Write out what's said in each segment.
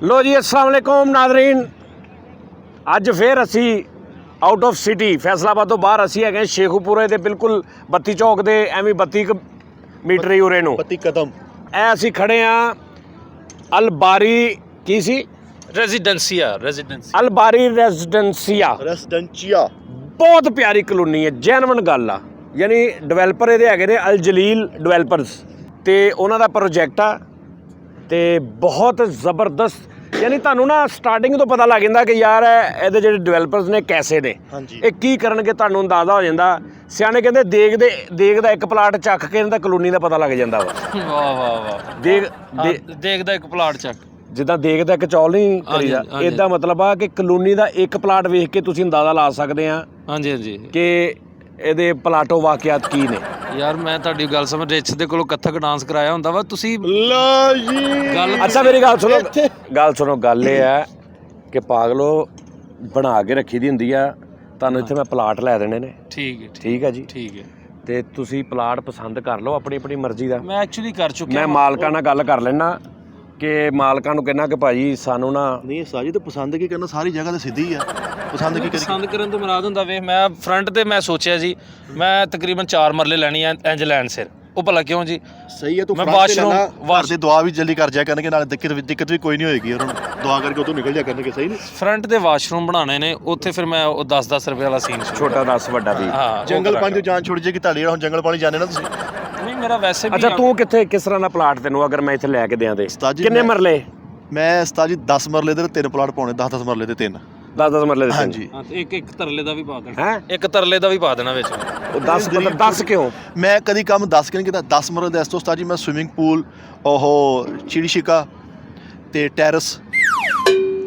लो जी अस्सलाम वालेकुम नाज़रीन, अज फिर असी आउट ऑफ सिटी फैसलाबाद तो बाहर असी है शेखूपुरे के बिल्कुल 32 चौक के एवं 32 मीटर ही उरे नूं 32 कदम ए असी खड़े हाँ अलबारी की सी रेजिडेंसिया अलबारी रेजिडेंसिया बहुत प्यारी कलोनी है। जैनवन गल आ, यानी डिवेलपर ये है अल जलील डिवेलपर्स तो उन्हों का प्रोजैक्ट आ तो बहुत ज़बरदस्त, यानी तुहानूं ना स्टार्टिंग तो पता लग जाता कि यार ये जो डिवेलपर्स ने कैसे ने ये की करनगे, तुहानूं अंदाज़ा हो जाता। सियाने कहते देग दा एक प्लाट चक के इन्हां कलोनी का पता लग जाता वा। वाह वाह वाह देग दा एक प्लाट चक जिद्दां देग दा एक चौल नहीं करीदा, इदा मतलब आ कि कलोनी का एक प्लाट वेख के तुसीं अंदाज़ा ला सकते हैं। हाँ जी हाँ जी कि ਇਹਦੇ ਪਲਾਟੋ ਵਾਕਿਆਤ ਕੀ ਨੇ। ਯਾਰ ਮੈਂ ਤੁਹਾਡੀ ਗੱਲ ਸਮਝ, ਰਿਚ ਦੇ ਕੋਲੋਂ ਕੱਥਕ ਡਾਂਸ ਕਰਾਇਆ ਹੁੰਦਾ ਵਾ ਤੁਸੀਂ। ਲਓ ਜੀ ਗੱਲ ਅੱਛਾ ਮੇਰੀ ਗੱਲ ਸੁਣੋ ਗੱਲ ਇਹ ਹੈ ਕਿ ਪਾਗਲੋ ਬਣਾ ਕੇ ਰੱਖੀ ਦੀ ਹੁੰਦੀ ਆ, ਤੁਹਾਨੂੰ ਇੱਥੇ ਮੈਂ ਪਲਾਟ ਲੈ ਦੇਣੇ ਨੇ। ਠੀਕ ਹੈ ਜੀ, ਠੀਕ ਹੈ। ਤੇ ਤੁਸੀਂ ਪਲਾਟ ਪਸੰਦ ਕਰ ਲਓ ਆਪਣੀ ਆਪਣੀ ਮਰਜ਼ੀ ਦਾ। ਮੈਂ ਐਕਚੁਅਲੀ ਕਰ ਚੁੱਕਿਆ, ਮੈਂ ਮਾਲਕਾਂ ਨਾਲ ਗੱਲ ਕਰ ਲੈਣਾ ਕਿ ਮਾਲਕਾਂ ਨੂੰ ਕਹਿਣਾ ਕਿ ਭਾਜੀ ਸਾਨੂੰ ਨਾ ਨਹੀਂ ਸਾਜੀ ਤਾਂ ਪਸੰਦ ਕੀ ਕਰਨਾ, ਸਾਰੀ ਜਗ੍ਹਾ ਤੇ ਸਿੱਧੀ ਆ। ਪਸੰਦ ਕੀ ਕਰੀ, ਪਸੰਦ ਕਰਨ ਤੋਂ ਮੁਰਾਦ ਹੁੰਦਾ ਵੇ ਮੈਂ ਫਰੰਟ ਤੇ ਮੈਂ ਸੋਚਿਆ ਜੀ ਮੈਂ ਤਕਰੀਬਨ 4 ਮਰਲੇ ਲੈਣੀ ਐ ਇੰਜ ਲੈਣ ਸਿਰ। ਉਹ ਭਲਾ ਕਿਉਂ ਜੀ? ਸਹੀ ਹੈ ਤੂੰ ਮੈਂ ਘਰ ਦੇ ਦੁਆ ਵੀ ਜਲਦੀ ਕਰ ਜਾਇਆ ਕਰਨਗੇ, ਨਾਲ ਦਿੱਕਤ ਵੀ ਕੋਈ ਨਹੀਂ ਹੋਏਗੀ, ਉਹਨਾਂ ਨੂੰ ਦੁਆ ਕਰਕੇ ਉਹ ਤੋਂ ਨਿਕਲ ਜਾ ਕਰਨਗੇ। ਸਹੀ ਨਹੀਂ, ਫਰੰਟ ਦੇ ਵਾਸ਼ਰੂਮ ਬਣਾਉਣੇ ਨੇ, ਉੱਥੇ ਫਿਰ ਮੈਂ ਉਹ 10-10 ਰੁਪਏ ਵਾਲਾ ਸੀਨ ਛੋਟਾ 10 ਵੱਡਾ ਵੀ। ਹਾਂ ਜੰਗਲ ਪਾਣੀ ਦੀ ਜਾਨ ਛੁੱਟ ਜੇਗੀ ਤੁਹਾਡੀ, ਜਿਹੜਾ ਹੁਣ ਜੰਗਲ ਪਾਣੀ ਜਾਣੇ ਨਾ ਤੁਸੀਂ। ਨਹੀਂ ਮੇਰਾ ਵੈਸੇ ਵੀ। ਅੱਛਾ ਤੂੰ ਕਿੱਥੇ ਕਿਸ ਤਰ੍ਹਾਂ ਦਾ ਪਲਾਟ ਤੈਨੂੰ ਅਗਰ ਮੈਂ ਇੱਥੇ ਲੈ ਕੇ ਦਿਆਂ ਤੇ ਉਸਤਾਦ ਜੀ ਕਿੰਨੇ ਮਰਲੇ? ਮੈਂ ਉਸਤਾਦ ਜੀ 10 ਮਰਲੇ ਦੇ 3 ਪਲਾਟ ਪਾਉਣੇ, 10-10 ਮਰਲੇ ਦੇ 3 10 ਮਰਲੇ ਦੇ। ਹਾਂਜੀ ਹਾਂ ਤੇ ਇੱਕ ਤਰਲੇ ਦਾ ਵੀ ਪਾ ਦੇਣਾ। ਹੈ ਇੱਕ ਤਰਲੇ ਦਾ ਵੀ ਪਾ ਦੇਣਾ ਵਿੱਚ। ਉਹ 10 ਕਿਉਂ? ਮੈਂ ਕਦੀ ਕੰਮ 10 ਕਿ ਨਹੀਂ ਕੀਤਾ। 10 ਮਰਲੇ ਦੇ ਇਸ ਤੋਂ ਉਸਤਾਦ ਜੀ ਮੈਂ ਸਵਿਮਿੰਗ ਪੂਲ, ਉਹ ਚਿੜੀ ਛਿਕਾ ਤੇ ਟੈਰਸ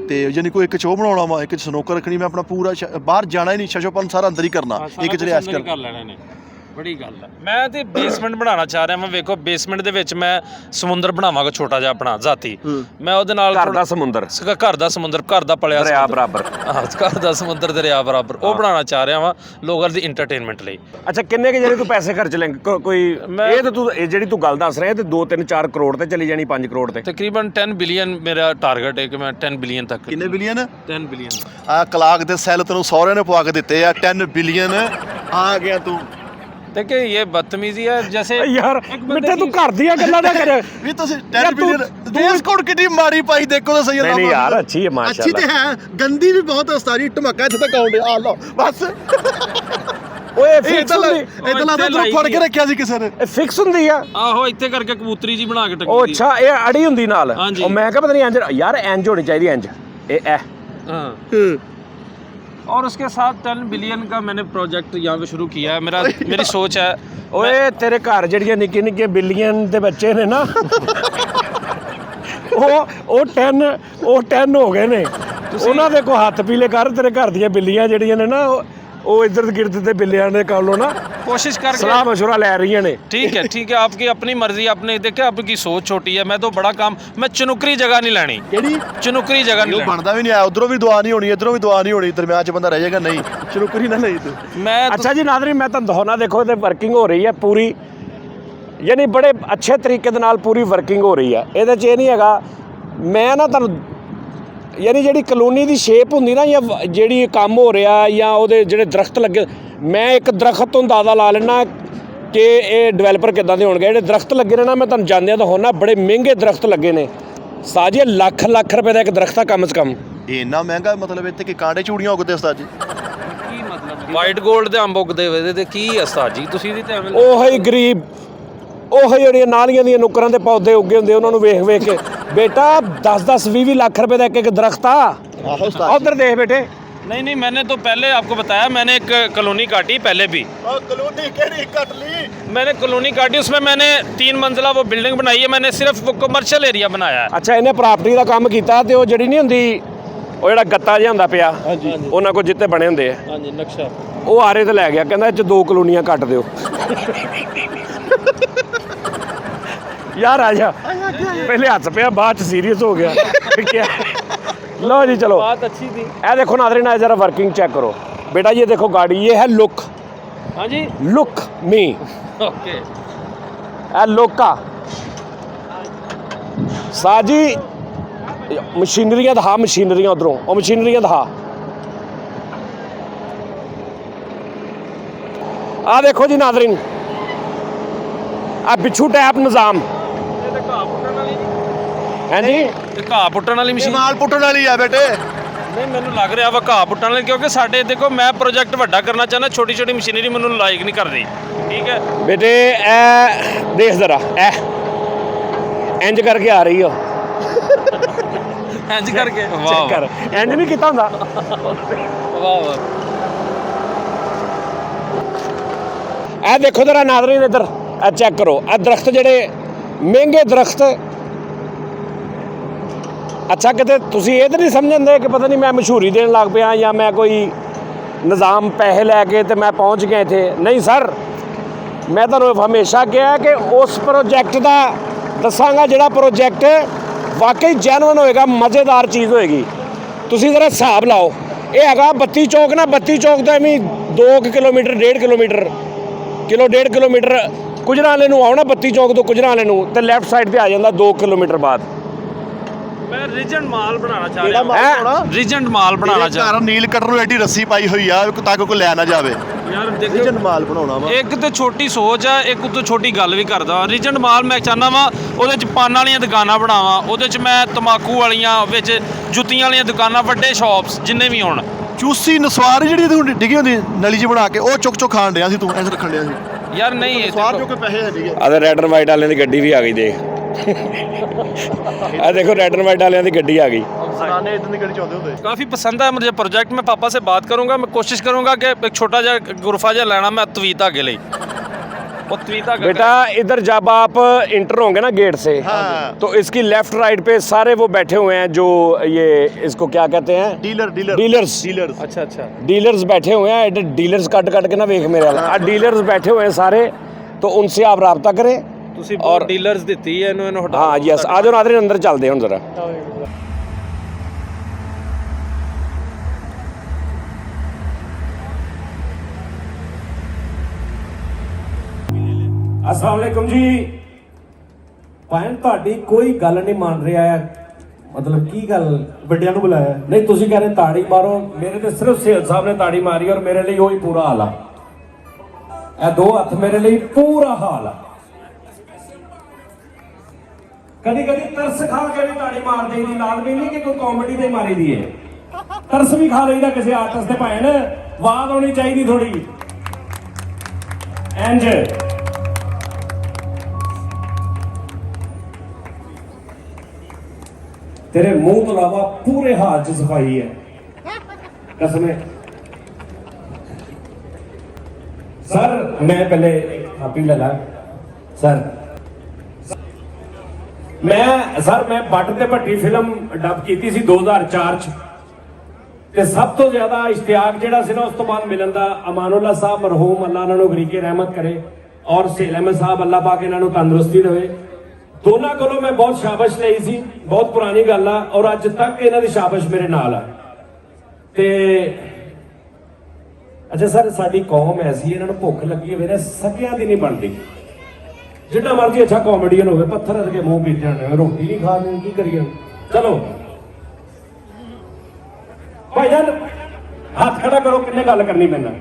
ਤੇ ਯਾਨੀ ਕੋਈ ਇੱਕ ਚੋ ਬਣਾਉਣਾ ਵਾ, ਇੱਕ ਸਨੋਕਰ ਰੱਖਣੀ। ਮੈਂ ਆਪਣਾ ਪੂਰਾ ਬਾਹਰ ਜਾਣਾ ਹੀ ਨਹੀਂ, ਛਛੋਪਨ ਸਾਰਾ ਅੰਦਰ ਹੀ ਕਰਨਾ, ਇੱਕ ਚ ਰਿਆਸ਼ ਕਰ ਲੈਣੇ ਨੇ। ਬੜੀ ਗੱਲ ਹੈ। ਮੈਂ ਤੇ ਬੇਸਮੈਂਟ ਬਣਾਉਣਾ ਚਾਹ ਰਿਹਾ। ਮੈਂ ਵੇਖੋ ਬੇਸਮੈਂਟ ਦੇ ਵਿੱਚ ਮੈਂ ਸਮੁੰਦਰ ਬਣਾਵਾਂਗਾ ਛੋਟਾ ਜਿਹਾ ਆਪਣਾ ਜ਼ਾਤੀ। ਮੈਂ ਉਹਦੇ ਨਾਲ ਘਰ ਦਾ ਸਮੁੰਦਰ, ਘਰ ਦਾ ਸਮੁੰਦਰ, ਘਰ ਦਾ ਪਲਿਆ ਦਰਿਆ ਬਰਾਬਰ। ਹਾਂ ਘਰ ਦਾ ਸਮੁੰਦਰ ਦਰਿਆ ਬਰਾਬਰ ਉਹ ਬਣਾਉਣਾ ਚਾਹ ਰਿਹਾ ਵਾਂ ਲੋਕਾਂ ਦੀ ਇੰਟਰਟੇਨਮੈਂਟ ਲਈ। ਅੱਛਾ ਕਿੰਨੇ ਕਿ ਜਿਹੜੇ ਤੂੰ ਪੈਸੇ ਖਰਚ ਲੇਂਗਾ ਕੋਈ? ਇਹ ਤਾਂ ਤੂੰ ਇਹ ਜਿਹੜੀ ਤੂੰ ਗੱਲ ਦੱਸ ਰਿਹਾ ਤੇ 2-3-4 ਕਰੋੜ ਤੇ ਚਲੀ ਜਾਣੀ, 5 ਕਰੋੜ ਤੇ ਤਕਰੀਬਨ 10 ਬਿਲੀਅਨ ਮੇਰਾ ਟਾਰਗੇਟ ਹੈ ਕਿ ਮੈਂ 10 ਬਿਲੀਅਨ ਤੱਕ। ਕਿੰਨੇ ਬਿਲੀਅਨ? 10 ਬਿਲੀਅਨ। ਆ ਕਲਾਕ ਦੇ ਸੈੱਲ ਤੈਨੂੰ ਸਹੁਰਿਆਂ ਨੇ ਪਵਾ ਕੇ ਦਿੱਤੇ ਆ। 10 ਬਿਲੀਅਨ ਆ ਗਿਆ ਤੂੰ। देखिए ये बदतमीजी है जैसे यार मिठे तू घर ਦੀਆਂ ਗੱਲਾਂ ਨਾ ਕਰ ਵੀ ਤੁਸੀਂ 10 ਬਿਲੀਅਨ ਦੇਸ ਕੋਡ ਕਿੰਨੀ ਮਾੜੀ ਪਾਈ ਦੇਖੋ ਤਾਂ ਸਹੀ। ਨਹੀਂ ਯਾਰ ਅੱਛੀ ਹੈ ਮਾਸ਼ਾਅੱਲਾ। ਅੱਛੀ ਤੇ ਹੈ, ਗੰਦੀ ਵੀ ਬਹੁਤ ਹੈ ਉਸਤਾਦੀ। ਧਮਕਾ ਇੱਥੇ ਤੱਕ ਆਉਂਦੇ ਆ ਲਓ ਬਸ। ਓਏ ਫਿਕਸ ਹੁੰਦੀ ਇਦਾਂ ਲੱਗਦਾ ਤੂੰ ਫੜ ਕੇ ਰੱਖਿਆ ਸੀ ਕਿਸੇ ਨੇ। ਇਹ ਫਿਕਸ ਹੁੰਦੀ ਆ। ਆਹੋ ਇੱਥੇ ਕਰਕੇ ਕਬੂਤਰੀ ਜੀ ਬਣਾ ਕੇ ਟੰਗੀ। ਉਹ ਅੱਛਾ ਇਹ ਅੜੀ ਹੁੰਦੀ ਨਾਲ। ਉਹ ਮੈਂ ਕਿਹਾ ਪਤਾ ਨਹੀਂ ਇੰਜ ਯਾਰ ਇੰਜ ਹੋਣੀ ਚਾਹੀਦੀ ਇੰਜ ਇਹ हाँ और उसके साथ 10 बिलियन का मैंने प्रोजेक्ट यहाँ पे शुरू किया है। मेरी सोच है। ਓਏ ਤੇਰੇ ਘਰ ਜਿਹੜੀਆਂ ਨਿੱਕੀ ਨਿੱਕੀਆਂ ਬਿੱਲੀਅਨ ਦੇ ਬੱਚੇ ਨੇ ਨਾ ਉਹ 10 ਹੋ ਗਏ ਨੇ। ਉਹਨਾਂ ਦੇ ਕੋ ਹੱਥ ਪੀਲੇ ਕਰ। ਤੇਰੇ ਘਰ ਦੀਆਂ ਬਿੱਲੀਆਂ ਜਿਹੜੀਆਂ ਨੇ ਨਾ ਉਹ इधर गिर्द ਦੇ ਬਿੱਲਿਆਂ ਦੇ ਕੋਲੋਂ ਨਾ कोशिश करके सलाह मशवरा ले रही ने। ठीक है आपकी अपनी मर्जी। आपने देखा आपकी सोच छोटी है। मैं तो बड़ा काम, मैं चुनुकरी जगह नहीं लेनी। ਕਿਹੜੀ चुनुकरी जगह नहीं ਬਣਦਾ ਵੀ ਨਹੀਂ ਆ। ਉਧਰੋਂ ਵੀ ਦੁਆ ਨਹੀਂ ਹੋਣੀ, ਇਧਰੋਂ ਵੀ ਦੁਆ ਨਹੀਂ ਹੋਣੀ, ਦਰਮਿਆਨ ਚ ਬੰਦਾ ਰਹਿ ਜਾਏਗਾ। ਨਹੀਂ ਚੁਨੁਕਰੀ ਨਾ ਲਈ ਤੂੰ। मैं अच्छा जी नाज़रीन मैं ਤੁਹਾਨੂੰ ਦਿਖਾਉਣਾ, ਦੇਖੋ ਇਹ ਵਰਕਿੰਗ ਹੋ ਰਹੀ ਹੈ ਪੂਰੀ, ਯਾਨੀ ਬੜੇ ਅੱਛੇ ਤਰੀਕੇ ਦੇ ਨਾਲ ਪੂਰੀ ਵਰਕਿੰਗ ਹੋ ਰਹੀ ਹੈ। ਇਹਦੇ 'ਚ ਇਹ ਨਹੀਂ ਹੈਗਾ ਮੈਂ ਨਾ ਤੁਹਾਨੂੰ ਯਾਨੀ ਜਿਹੜੀ ਕਲੋਨੀ ਦੀ ਸ਼ੇਪ ਹੁੰਦੀ ਨਾ ਜਾਂ ਜਿਹੜੀ ਕੰਮ ਹੋ ਰਿਹਾ ਜਾਂ ਉਹਦੇ ਜਿਹੜੇ ਦਰਖਤ ਲੱਗੇ, ਮੈਂ ਇੱਕ ਦਰਖਤ ਤੋਂ ਅੰਦਾਜ਼ਾ ਲਾ ਲੈਣਾ ਕਿ ਇਹ ਡਿਵੈਲਪਰ ਕਿੱਦਾਂ ਦੇ ਹੋਣਗੇ। ਜਿਹੜੇ ਦਰਖਤ ਲੱਗੇ ਨੇ ਨਾ ਮੈਂ ਤੁਹਾਨੂੰ ਜਾਂਦਿਆਂ ਤਾਂ ਹੋਣਾ ਬੜੇ ਮਹਿੰਗੇ ਦਰਖਤ ਲੱਗੇ ਨੇ ਸਾਜੀ। ਲੱਖ ਰੁਪਏ ਦਾ ਇੱਕ ਦਰਖਤ ਆ ਕਮ ਸੇ ਕਮ। ਇਹ ਇੰਨਾ ਮਹਿੰਗਾ ਮਤਲਬ ਇੱਥੇ ਕਿ ਕਾਂਡੇ ਚੂੜੀਆਂ ਉਗਦੇ ਉਸਤਾਦ ਜੀ। ਕੀ ਮਤਲਬ ਵਾਈਟ 골ਡ ਦੇ ਅੰਬ ਉਗਦੇ ਹੋਏ ਤੇ ਕੀ ਉਸਤਾਦ ਜੀ ਤੁਸੀਂ ਵੀ ਤੇ ਐਵੇਂ ਉਹ ਹੀ ਗਰੀਬ ਉਹ ਜਿਹੜੀਆਂ ਨਾਲੀਆਂ ਦੀਆਂ ਨੁੱਕਰਾਂ ਦੇ ਪੌਦੇ ਉੱਗੇ ਹੁੰਦੇ ਉਹਨਾਂ ਨੂੰ ਵੇਖ ਕੇ ਬੇਟਾ 10-10 20 ਲੱਖ ਰੁਪਏ ਦਾ ਇੱਕ ਦਰਖਤ ਆ। ਆਹੋ ਉਸਤਾਦ ਉਧਰ ਦੇਖ ਬੇਟੇ। नहीं मैंने तो पहले आपको बताया, मैंने एक कॉलोनी काटी पहले भी। ਕਲੋਨੀ ਕਿਹੜੀ ਕੱਟ ਲਈ? मैंने कॉलोनी काटी, उसमें मैंने 3 मंजिला वो बिल्डिंग बनाई है। मैंने सिर्फ वो कमर्शियल एरिया बनाया है। ਅੱਛਾ ਇਹਨੇ ਪ੍ਰਾਪਰਟੀ ਦਾ ਕੰਮ ਕੀਤਾ ਤੇ ਉਹ ਜਿਹੜੀ ਨਹੀਂ ਹੁੰਦੀ ਉਹ ਜਿਹੜਾ ਗੱਤਾ ਜਿਹਾ ਹੁੰਦਾ ਪਿਆ ਉਹਨਾਂ ਕੋਲ ਜਿੱਤੇ ਬਣੇ ਹੁੰਦੇ ਆ। ਹਾਂਜੀ ਨਕਸ਼ਾ ਉਹ ਆਰੇ ਤੇ ਲੈ ਗਿਆ, ਕਹਿੰਦਾ ਇਹ 'ਚ 2 ਕਲੋਨੀਆਂ ਕੱਟ ਦਿਓ। ਯਾਰ ਆ ਜਾ, ਪਹਿਲੇ ਹੱਥ ਪਿਆ ਬਾਅਦ ਚ ਸੀਰੀਅਸ ਹੋ ਗਿਆ। ਕਿਆ लो जी चलो बात अच्छी थी। ए देखो नाज़रीन ज़रा वर्किंग चेक करो बेटा। ये देखो गाड़ी, ये है लुक। हाँ जी लुक मी ओके लुक का साजी ਮਸ਼ੀਨਰੀਆਂ ਦਿਖਾ, ਮਸ਼ੀਨਰੀਆਂ ਉਧਰੋਂ, ਉਹ ਮਸ਼ੀਨਰੀਆਂ ਦਿਖਾ। ਆ ਦੇਖੋ ਜੀ ਨਾਜ਼ਰੀਨ, ਆ ਬਿੱਛੂ ਟੈਪ ਨਿਜ਼ਾਮ। ਇਹ ਤੇ ਘਾਹ ਪੁੱਟਣ ਵਾਲੀ ਹਾਂਜੀ, ਇਹ ਘਾਹ ਪੁੱਟਣ ਵਾਲੀ ਮਸ਼ੀਨ ਮਾਲ ਪੁੱਟਣ ਵਾਲੀ ਆ ਬੇਟੇ। ਨਹੀਂ, ਮੈਨੂੰ ਲੱਗ ਰਿਹਾ ਵਾ ਘਾਹ ਪੁੱਟਣ ਵਾਲੀ, ਕਿਉਂਕਿ ਸਾਡੇ ਦੇਖੋ ਮੈਂ ਪ੍ਰੋਜੈਕਟ ਵੱਡਾ ਕਰਨਾ ਚਾਹੁੰਦਾ, ਛੋਟੀ ਛੋਟੀ ਮਸ਼ੀਨਰੀ ਮੈਨੂੰ ਲਾਇਕ ਨਹੀਂ ਕਰਦੀ। ਠੀਕ ਹੈ ਬੇਟੇ ਇਹ ਦੇਖ ਜ਼ਰਾ, ਇਹ ਇੰਜ ਕਰਕੇ ਆ ਰਹੀ ਆ, ਇੰਜ ਕਰਕੇ। ਵਾਹ ਚੈੱਕ ਕਰ, ਇੰਜ ਨਹੀਂ ਕੀਤਾ ਹੁੰਦਾ। ਵਾਹ ਵਾਹ। ਇਹ ਦੇਖੋ ਜਰਾ ਨਾਜ਼ਰੀਨ, ਇੱਧਰ ਇਹ ਚੈੱਕ ਕਰੋ, ਇਹ ਦਰਖਤ ਜਿਹੜੇ ਮਹਿੰਗੇ ਦਰਖਤ। ਅੱਛਾ, ਕਿਤੇ ਤੁਸੀਂ ਇਹ ਤਾਂ ਨਹੀਂ ਸਮਝਦੇ ਕਿ ਪਤਾ ਨਹੀਂ ਮੈਂ ਮਸ਼ਹੂਰੀ ਦੇਣ ਲੱਗ ਪਿਆ ਜਾਂ ਮੈਂ ਕੋਈ ਨਿਜ਼ਾਮ ਪੈਸੇ ਲੈ ਕੇ ਤੇ ਮੈਂ ਪਹੁੰਚ ਗਿਆ ਇੱਥੇ। ਨਹੀਂ ਸਰ, ਮੈਂ ਤੁਹਾਨੂੰ ਹਮੇਸ਼ਾ ਕਿਹਾ ਕਿ ਉਸ ਪ੍ਰੋਜੈਕਟ ਦਾ ਦੱਸਾਂਗਾ ਜਿਹੜਾ ਪ੍ਰੋਜੈਕਟ ਵਾਕਈ ਜੈਨੂਇਨ ਹੋਏਗਾ, ਮਜ਼ੇਦਾਰ ਚੀਜ਼ ਹੋਏਗੀ। ਤੁਸੀਂ ਜ਼ਰਾ ਹਿਸਾਬ ਲਾਓ, ਇਹ ਹੈਗਾ 32 ਚੌਕ ਨਾ, 32 ਚੌਕ ਤੋਂ ਐਵੇਂ 2 ਕਿਲੋਮੀਟਰ, 1.5 ਕਿਲੋਮੀਟਰ, 1.5 ਕਿਲੋਮੀਟਰ ਕੁਜਰਾਂ ਵਾਲੇ ਨੂੰ ਆਉਣਾ, 32 ਚੌਕ ਤੋਂ ਕੁਜਰਾਂ ਵਾਲੇ ਨੂੰ, ਤੇ ਲੈਫਟ ਸਾਈਡ ਤੇ ਆ ਜਾਂਦਾ 2 ਕਿਲੋਮੀਟਰ ਬਾਅਦ। ਮੈਂ ਰੀਜੈਂਟ ਮਾਲ ਬਣਾਉਣਾ ਚਾਹ ਕਿਹੜਾ ਰਿਹਾ। ਮਾਲ ਹੋਣਾ? ਰੀਜੈਂਟ ਮਾਲ ਬਣਾਉਣਾ ਚਾਹ ਘਰ ਨੀਲ ਕਟਰ ਨੂੰ ਐਡੀ ਰੱਸੀ ਪਾਈ ਹੋਈ ਆ ਤਾਂ ਕਿ ਕੋਈ ਲੈ ਨਾ ਜਾਵੇ। ਯਾਰ ਦੇਖੋ, ਰੀਜਨ ਮਾਲ ਬਣਾਉਣਾ ਵਾ। ਇੱਕ ਤੇ ਛੋਟੀ ਸੋਚ ਆ, ਇੱਕ ਉਤੋਂ ਛੋਟੀ ਗੱਲ ਵੀ ਕਰਦਾ। ਰੀਜੈਂਟ ਮਾਲ ਮੈਂ ਚਾਹੁੰਦਾ ਵਾਂ ਉਹਦੇ ਚ ਪਾਨ ਵਾਲੀਆਂ ਦੁਕਾਨਾਂ ਬਣਾਵਾਂ, ਉਹਦੇ ਚ ਮੈਂ ਤਮਾਕੂ ਵਾਲੀਆਂ, ਵਿੱਚ ਜੁੱਤੀਆਂ ਵਾਲੀਆਂ ਦੁਕਾਨਾਂ, ਵੱਡੇ ਸ਼ਾਪਸ ਜਿੰਨੇ ਵੀ ਹੋਣ। ਚੂਸੀ ਨਸਵਾਰ ਜਿਹੜੀ ਤੂੰ ਡਿੱਗੀ ਹੁੰਦੀ ਨਲੀ 'ਚ ਬਣਾ ਕੇ, ਉਹ ਚੁੱਕ ਚੁੱਕ ਖਾਣ ਡਿਆ ਸੀ ਤੂੰ, ਐਂ ਰੱਖਣ ਡਿਆ ਸੀ। ਯਾਰ ਨਹੀਂ, ਇਹ ਨਸਵਾਰ ਦੇਖੋ, ਚੁੱਕ ਕੇ ਪੈਸੇ ਹੈ ਨਹੀਂਗੇ। ਆ ਰੈਡ ਐਂਡ ਵਾਈਟ ਵਾਲਿਆਂ ਦੀ ਗੱਡੀ ਵੀ ਆ ਗਈ, ਦੇਖ। ਆ ਦੇਖੋ ਰੈਡ ਐਂਡ ਵਾਈਟ ਵਾਲਿਆਂ ਦੀ ਗੱਡੀ ਆ ਗਈ। ਸਰਾਨੇ ਇਦਾਂ ਦੀ ਗੱਡੀ ਚਾਹੁੰਦੇ ਹੁੰਦੇ। काफ़ी पसंद है मुझे प्रोजेक्ट। मैं पापा से बात करूंगा, मैं कोशिश करूंगा कि एक छोटा जा गुरफा जा लेना मैं तवी धागे ले। वो तवी धागा बेटा इधर जब आप इंटर होंगे ना गेट से, हाँ। तो इसकी लेफ्ट राइट पे सारे वो बैठे हुए हैं जो ये इसको क्या कहते हैं, डीलर्स। अच्छा अच्छा डीलर्स बैठे हुए हैं, डीलर्स कट कट के ना देख मेरे वाला, डीलर्स बैठे हुए हैं सारे, तो उनसे आप रब्ता करें। ਤੁਸੀਂ और ਬਹੁਤ ਡੀਲਰਸ ਦਿੱਤੀ ਹੈ ਇਹਨੂੰ ਹਟਾ। हाँ यस, आ जाओ नादरीन अंदर चलते हैं जरा। अस्सलाम वालेकुम जी। ਭੈਣ ਤੁਹਾਡੀ ਕੋਈ ਗੱਲ ਨਹੀਂ ਮੰਨ ਰਿਹਾ ਹੈ, ਮਤਲਬ ਕੀ ਗੱਲ? ਵੱਡਿਆਂ ਨੂੰ ਬੁਲਾਇਆ ਨਹੀਂ ਤੁਸੀਂ ਕਹ ਰਹੇ ਤਾੜੀ ਮਾਰੋ, ਮੇਰੇ ਤੇ ਸਿਰਫ ਸੇਲ ਸਾਹਿਬ ਨੇ ਤਾੜੀ ਮਾਰੀ ਔਰ ਮੇਰੇ ਲਈ ਉਹੀ ਪੂਰਾ ਹਾਲ ਆ। ਇਹ ਦੋ ਹੱਥ ਮੇਰੇ ਲਈ ਪੂਰਾ ਹਾਲ ਆ। ਕਦੀ ਕਦੀ ਤਰਸ ਖਾ ਕੇ ਵੀ ਤਾੜੀ ਮਾਰ ਦੇਈਦੀ, ਲਾਜ਼ਮੀ ਨਹੀਂ ਕਿ ਕੋਈ ਕਾਮੇਡੀ ਤੇ ਮਾਰੀ ਦੀ ਹੈ, ਤਰਸ ਵੀ ਖਾ ਲਈਦਾ ਕਿਸੇ ਆਰਟਿਸਟ ਤੇ। ਭੈਣ ਆਵਾਜ਼ ਆਉਣੀ ਚਾਹੀਦੀ ਥੋੜੀ ਇੰਜ। तेरे मुंह तो अलावा पूरे हाथ च सफाई है, कसम है। सर मैं पहले कापी लगा सर, मैं बट ते भट्टी फिल्म डब की सी 2004 च, ते सब तो ज्यादा इश्तियाक जिहड़ा सी ना उस तो बाद मिलन दा अमानुल्ला साहब मरहूम, अल्लाह उन्हां नूं गरीके रहमत करे, और सेल अहमद साहब अल्लाह पाक इन्हां नूं तंदुरुस्ती देवे। दोनों को मैं बहुत शाबाश ली सी, बहुत पुरानी गल आ, और अज तक इन्हां दी शाबाश मेरे नाल आ। ते अच्छा सर, साडी कौम ऐसी है, इन्हां नूं भुख लगी होवे ना सकियां दी नहीं बनदी। जिन्ना मर्जी अच्छा कॉमेडियन होवे, पत्थर अरगे मूंह पीते होने, रोटी नहीं खा रहे, की करिए? चलो भाईजान हाथ खड़ा करो, किन्ने गल करनी मेरे नाल?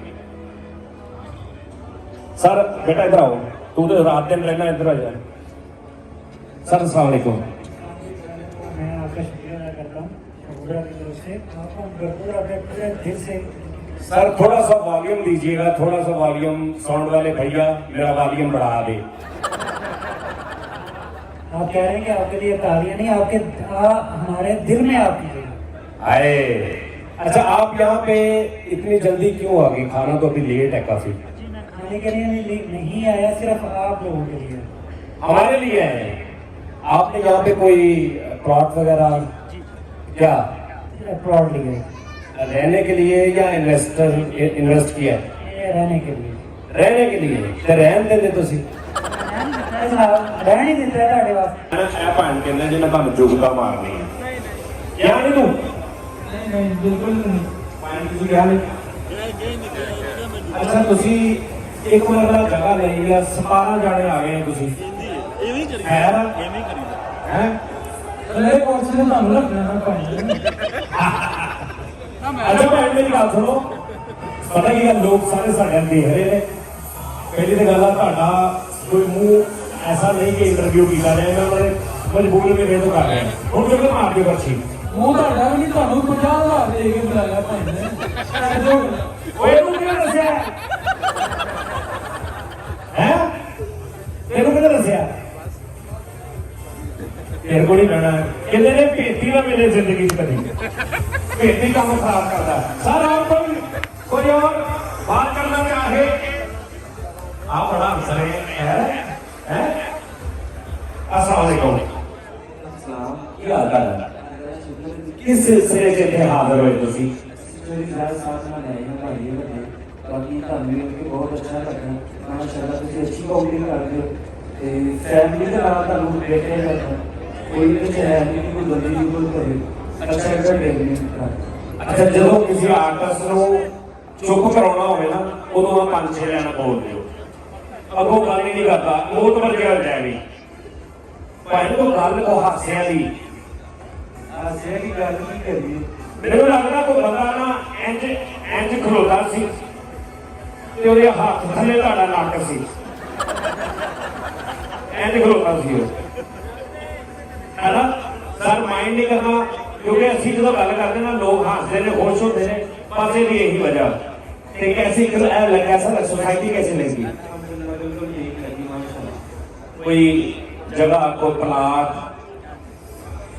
सर बेटा इधर आओ, तू तो रात दिन रहना, इधर आ जा। सर अस्सलाम वालेकुम। मैं आपका शुक्रिया अदा करता हूँ की तरफ से, आपको भरपूर अपने पूरे दिल से। सर थोड़ा सा वॉल्यूम दीजिएगा, थोड़ा सा वॉल्यूम, साउंड वाले भैया मेरा वॉल्यूम बढ़ा दे। आप कह रहे हैं कि आपके लिए तालियां नहीं, हमारे दिल में आपकी जगह। आए अच्छा, आप यहाँ पे इतनी जल्दी क्यों आ गए? खाना तो अभी लेट है काफी। जी मैं खाने के लिए नहीं आया, सिर्फ आप लोगों के लिए, हमारे लिए आए हैं। आपने यहाँ पे कोई प्लॉट वगैरह क्या प्लॉट लिए रहने के लिए या इन्वेस्ट किया है? रहने के लिए। रहने के लिए ते रहन देंदे तुसी? रहने देते हैं ਤੁਹਾਡੇ ਵਾਸਤੇ। ਇਹ ਭੈਣ ਕਹਿੰਦੇ ਜਿਹਨੇ ਤੁਹਾਨੂੰ ਜੁਗਤਾ ਮਾਰਨੀ ਹੈ, ਕਿਹਾ ਨਹੀਂ ਤੂੰ? नहीं बिल्कुल नहीं। ਭੈਣ ਤੁਸੀਂ ਕਿਹਾ ਨਹੀਂ? ਅੱਛਾ ਤੁਸੀਂ ਇੱਕ ਮਰਲਾ ਜਗ੍ਹਾ ਲਈ ਆ, 17 ਜਾਣੇ ਆ ਗਏ ਤੁਸੀਂ, ਹੈ ਨਾ? ਹੈ ਲੈ ਕੋਚ ਨੇ ਤੁਹਾਨੂੰ ਰੱਖਣਾ ਨਾ ਭਾਈ ਅੱਛਾ ਭੈਣ ਮੇਰੀ ਗੱਲ ਸੁਣੋ ਪਤਾ ਕੀ ਗੱਲ ਲੋਕ ਸਾਰੇ ਸਾਡੇ ਨਾਲ ਦੇਖ ਰਹੇ ਨੇ ਪਹਿਲੀ ਤਾਂ ਗੱਲ ਆ ਤੁਹਾਡਾ ਕੋਈ ਮੂੰਹ ਐਸਾ ਨਹੀਂ ਕਿ ਇੰਟਰਵਿਊ ਕੀਤਾ ਜਾਏ ਮੈਂ ਉਹਨੇ ਮਜਬੂਰ ਮੇਰੇ ਤੋਂ ਕਰ ਰਿਹਾ ਹੁਣ ਕਿਉਂ ਮਾਰ ਕੇ ਬੱਚੀ ਮੂੰਹ ਤੁਹਾਡਾ ਵੀ ਨਹੀਂ ਤੁਹਾਨੂੰ 50,000 ਦੇ ਕੇ ਬੁਲਾਇਆ ਭਾਈ ਨੇ ਓਏ ਤੂੰ ਕਿਹਨੇ ਦੱਸਿਆ ਹੈ ਤੈਨੂੰ ਕਿਹਨੇ ਦੱਸਿਆ ਤੇਰੇ ਕੋਲ ਹੀ ਰਹਿਣਾ ਕਹਿੰਦੇ ਨੇ ਭੇਤੀ ਨਾ ਮਿਲੇ ਜ਼ਿੰਦਗੀ 'ਚ ਕਦੀ ਭੇਤੀ ਕੰਮ ਖਰਾਬ ਕਰਦਾ ਸਰ ਆਪ ਕੋਈ और बात करना चाहे आप बड़ा अफसर है अस्सलाम वालेकुम ਕੀ ਹਾਲ ਹੈ ਕਿਸ ਸਿਲਸਿਲੇ 'ਚ ਇੱਥੇ ਹਾਜ਼ਰ ਹੋਏ ਤੁਸੀਂ मेरी क्लास साथ में आई है भाई ये बने बाकी ਤੁਹਾਨੂੰ ਵੀ ਬਹੁਤ ਅੱਛਾ ਲੱਗਾ ਮਾਸ਼ਾਅੱਲਾ ਤੁਸੀਂ ਅੱਛੀ ਕਾਊਂਟਿੰਗ ਕਰਦੇ ਹੋ ਤੇ ਫੈਮਿਲੀ ਦੇ ਨਾਲ ਤੁਹਾਨੂੰ ਬੈਠੇ ਰਹਿਣਾ ਕੋਈ ਵੀ ਹੈ ਨਹੀਂ ਕੋਈ ਬੰਦੇ ਦੀ ਕੋਈ ਕਰੇ ਅੱਛਾ ਐਂਟਰਟੇਨਮੈਂਟ ਅੱਛਾ ਜਦੋਂ ਕਿਸੇ ਆਰਟਿਸਟ ਨੂੰ ਚੁੱਪ ਕਰਾਉਣਾ ਹੋਵੇ ਨਾ ਉਦੋਂ ਆ 5-6 ਲਾਈਨਾਂ ਬੋਲ ਦਿਓ ਅੱਗੋਂ ਗੱਲ ਹੀ ਨਹੀਂ ਕਰਦਾ ਬਹੁਤ ਵਧੀਆ ਹੋ ਜਾਏਗੀ ਭਾਈ ਉਹ ਗੱਲ ਉਹ ਹਾਸਿਆਂ ਦੀ ਹਾਸੇ ਦੀ ਗੱਲ ਨਹੀਂ ਕਰਨੀ ਮੈਨੂੰ ਲੱਗਦਾ ਕੋਈ ਬੰਦਾ ਨਾ ਇੰਜ ਖਲੋਤਾ ਸੀ ਤੇ ਉਹਦੇ ਹੱਥ ਥੱਲੇ ਤੁਹਾਡਾ ਨੱਕ ਸੀ ਇੰਜ ਖਲੋਤਾ ਸੀ ਉਹ ਹੈ ਨਾ ਸਰ ਮਾਈਂਡ ਨਹੀਂ ਕਰਨਾ ਕਿਉਂਕਿ ਅਸੀਂ ਜਦੋਂ ਗੱਲ ਕਰਦੇ ਨਾ ਲੋਕ ਹੱਸਦੇ ਨੇ ਖੁਸ਼ ਹੁੰਦੇ ਨੇ बस ये यही वजह कि कैसी कैसा सोसाइटी कैसी लगी बिल्कुल यही लगी माशाअल्लाह कोई जगह कोई प्लाट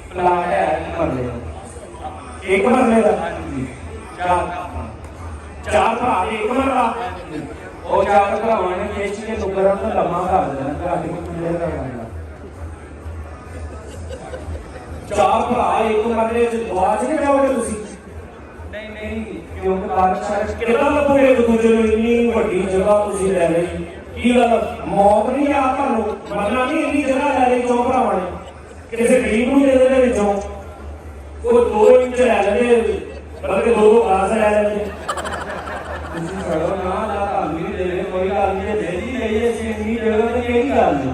प्लाट है मरले एक मरले का चार भरा एक मरला ਉਹ ਚਾਰ ਭਰਾਵਾਂ ਨੇ ਵੇਚ ਕੇ ਨੁਕਰਾਂ ਦਾ ਲੰਮਾ ਕਰ ਦੇਣਾ ਘਰ ਦੇ ਕੁੱਲੇ ਦਾ ਬਣਾਉਣਾ चार भरा एक मरले च गवाच नहीं जाओगे तुसी ਨਹੀਂ ਨਹੀਂ ਕਿਉਂਕਿ ਬਾਦਸ਼ਾਹ ਕਿੱਦਾਂ ਲੱਭੋਗੇ ਇੱਕ ਦੂਜੇ ਨੂੰ ਇੰਨੀ ਵੱਡੀ ਜਗ੍ਹਾ ਤੁਸੀਂ ਲੈ ਲਈ ਕੀ ਗੱਲ ਮੌਤ ਨਹੀਂ ਆ ਤੁਹਾਨੂੰ ਮਰਨਾ ਨਹੀਂ ਇੰਨੀ ਜਗ੍ਹਾ ਲੈ ਲਈ ਚੌਂ ਭਰਾਵਾਂ ਨੇ ਕਿਸੇ ਗਰੀਬ ਨੂੰ ਦੇ ਦੇ ਵਿੱਚੋਂ ਉਹ 2 ਇੰਚ ਲੈ ਲੈਂਦੇ ਬਲਕਿ 2 ਗਲਾਸ ਲੈ ਲੈਂਦੇ ਤੁਸੀਂ ਛੜੋ ਨਾ ਨਾ ਤੁਹਾਨੂੰ ਨਹੀਂ ਦੇਵੇ ਕੋਈ ਗੱਲ ਨਹੀਂ ਦੇ ਦੀ ਗਈ ਸੀ ਇੰਨੀ ਜਗ੍ਹਾ ਤੇ ਕਿਹੜੀ ਗੱਲ ਨਹੀਂ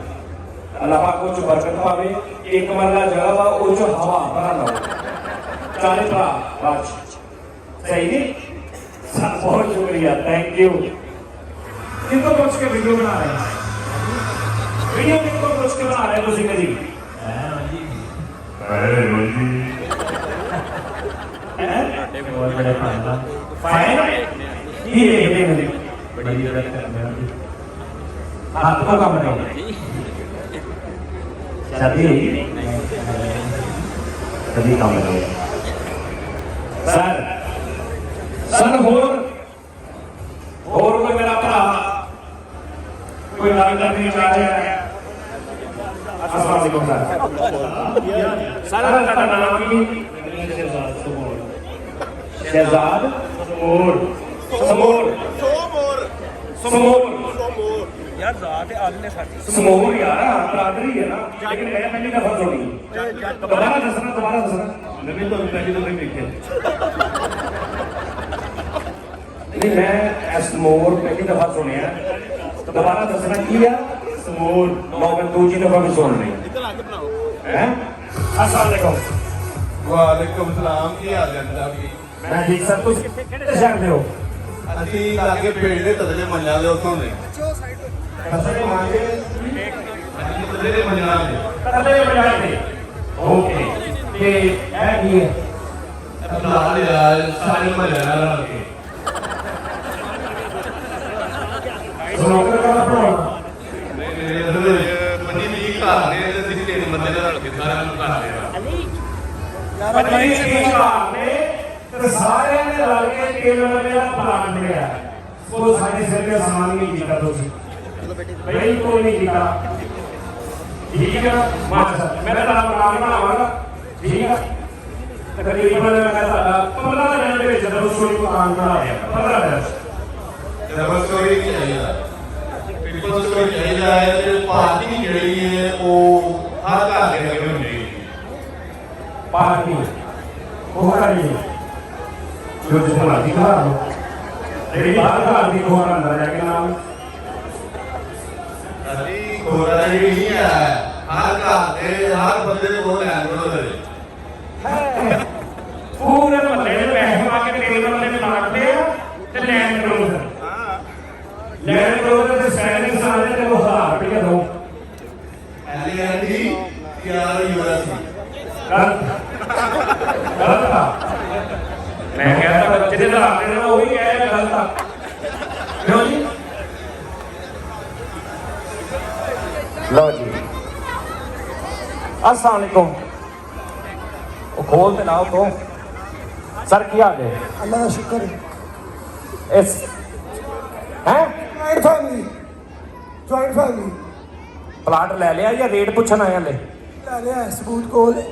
ਅੱਲਾਹ ਪਾਕ ਉਹ ਚ ਬਰਕਤ ਪਾਵੇ ਇੱਕ ਮਰਲਾ ਜਗ੍ਹਾ ਵਾ ਉਹ ਚ ਹਵਾ ਭਰਾ ਲਓ ਚਾਰੇ ਭਰਾ ਬਸ सही नहीं सर बहुत शुक्रिया थैंक यू किनको पूछ के वीडियो बना रहे हैं वीडियो किनको पूछ के बना रहे हैं तुसी कदी बहुत बड़े फाइन ये देखने बड़ी जरूरत है हाथ को काम नहीं शादी कभी काम नहीं सर सर होर कोई मेरा भरा कोई गल करनी चाह रहा है अस्सलाम वालेकुम सर ਤੁਹਾਡਾ ਨਾਮ ਕੀ शहजाद समोर यार जात है आदमी ने साथी समोर यार बरादरी है ना लेकिन मैं पहली दफा सुनी दोबारा दसना मैं तो पहली दफा देखे नहीं मैं समोर पहली दफा सुनिया दोबारा दसना की है समोर नो मैं दूसरी दफा भी सुन रही हैं अस्सलाम वालेकुम वालेकुम सलाम की हाल है जनाब जी मैं ठीक सर तुम किहड़े शहर दे हो ਅਸੀਂ ਲਾਗੇ ਪਿੰਡ ਦੇ ਤਦਲੇ ਮੰਨਿਆ ਦੇ ਉੱਥੋਂ ਨੇ कसरे मांगे ਅਸੀਂ ਤਦਲੇ ਦੇ ਮੰਨਿਆ ਦੇ कदले बजाए थे ओके ये है की है ਅੱਲਾਹ ਦੇ ਨਾਲ ਸਾਰੇ ਮੰਨਿਆ ਨਾਲ ਰਲ ਕੇ सुनोकर का पढ़ाना ਮੇਰੇ ਅਸਲ ਮੰਨੀ ਨਹੀਂ ਘਰ ਨੇ ਤੇ ਅਸੀਂ ਤੇਰੇ ਮੰਨੇ ਨਾਲ ਰਲ ਕੇ ਸਾਰਿਆਂ ਨੂੰ ਘਰ ਦੇ ਪਤਨੀ ਦੀ ਘਰ ਨੇ ਤੇ ਸਾਰਿਆਂ ਨੇ ਰਲ ਕੇ ਟੀਮ ਦਾ ਪਲਾਨ ਬਣਾਇਆ ਉਹ ਸਾਡੇ ਸਿਰ ਤੇ ਆਸਾਨ ਨਹੀਂ ਕੀਤਾ ਤੁਸੀਂ ਬਿਲਕੁਲ ਨਹੀਂ ਕੀਤਾ ਠੀਕ ਹੈ ਮਾਸ਼ਾ ਮੈਂ ਤਾਂ ਪਲਾਨ ਬਣਾਵਾਂਗਾ ਠੀਕ ਹੈ ਤਕਰੀਬਨ ਮੈਂ ਕਹਿੰਦਾ 15 ਦਿਨਾਂ ਦੇ ਵਿੱਚ ਜਦੋਂ ਸੋਈ ਪਲਾਨ ਬਣਾਇਆ 15 ਦਿਨ ਡਬਲ ਸਟੋਰੀ ਨਹੀਂ ਚਾਹੀਦਾ ਟ੍ਰਿਪਲ ਸਟੋਰੀ ਚਾਹੀਦਾ ਹੈ ਤੇ ਪਾਰਟੀ ਜਿਹੜੀ ਹੈ ਉਹ ਹਰ ਘਰ ਦੇ ਅੱਗੇ ਹੁੰਦੀ ਹੈ पार्टी वो करिए जो जिसको लाठी खा लो लेकिन बाहर का आदमी को अंदर जाके नाम ਅਸੀਂ ਕੋਰਾ ਜਿਹੜੀ ਨਹੀਂ ਹੈ ਹਰ ਘਰ ਦੇ ਹਰ ਬੰਦੇ ਕੋਲ ਲੈਂਡ ਰੋਵਰ ਹੈ। ਪੂਰੇ ਮਹੱਲੇ ਦੇ ਪੈਸੇ ਪਾ ਕੇ ਤੇਲ ਵਾਲੇ ਪਲਾਟ ਦੇ ਆ ਤੇ ਲੈਂਡ ਰੋਵਰ ਦੇ ਸੈਲਰੀ ਸਾਰੇ ਤੇ 1000 ਰੁਪਏ ਦੋ ਐਲਈਡੀ ਕਿਆਰ ਯੂਐਸਸੀ ਗਲਤ ਆ। ਮੈਂ ਕਹਿੰਦਾ ਬੱਚੇ ਦੇ ਹਾਲਾਤ ਨੇ ਉਹ ਵੀ ਕਹਿ ਰਿਹਾ ਗਲਤ ਆ। ਕਿਉਂ ਜੀ? ਲਓ ਜੀ अस्सलाम वालेकुम। वो खोल ते लाओ तो सर क्या हाल है? अल्लाह का शुक्र है। इस हैं जॉइंट फैमिली प्लाट ले लिया या रेट पूछन आया ले? ले लिया सबूत कोल है।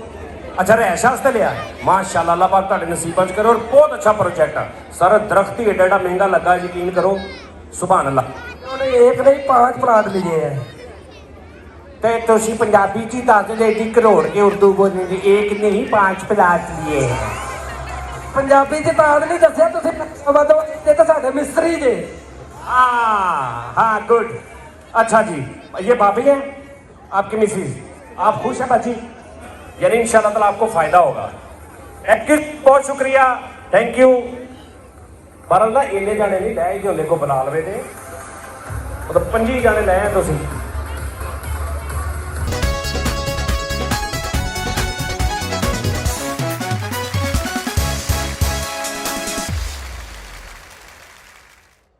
अच्छा रैश वास्ते लिया? माशाल्लाह अल्लाह पाक तुहाडे नसीबां च करो और बहुत अच्छा प्रोजेक्ट है सर। दरख्त ही एडा महंगा लगा, यकीन करो सुभान अल्लाह। उन्होंने एक नहीं 5 प्लाट लिए हैं। ते तुसी पंजाबी च दस दे दी करोड़ के उर्दू बोलने दी एक नहीं 5 प्लाट लिए हैं। पंजाबी च ताद नहीं दसिया तुसीं ये तो साडे मिस्त्री जे। हाँ गुड। अच्छा जी ये भाभी हैं आपकी मिसिस, आप खुश हैं बाजी? यानी इंशाल्लाह ताला आपको फायदा होगा। बहुत शुक्रिया, थैंक यू। पर ना इन्ने जाने नहीं लै ही होंदे को बुला लवे ते 25 जाने लै तुसीं।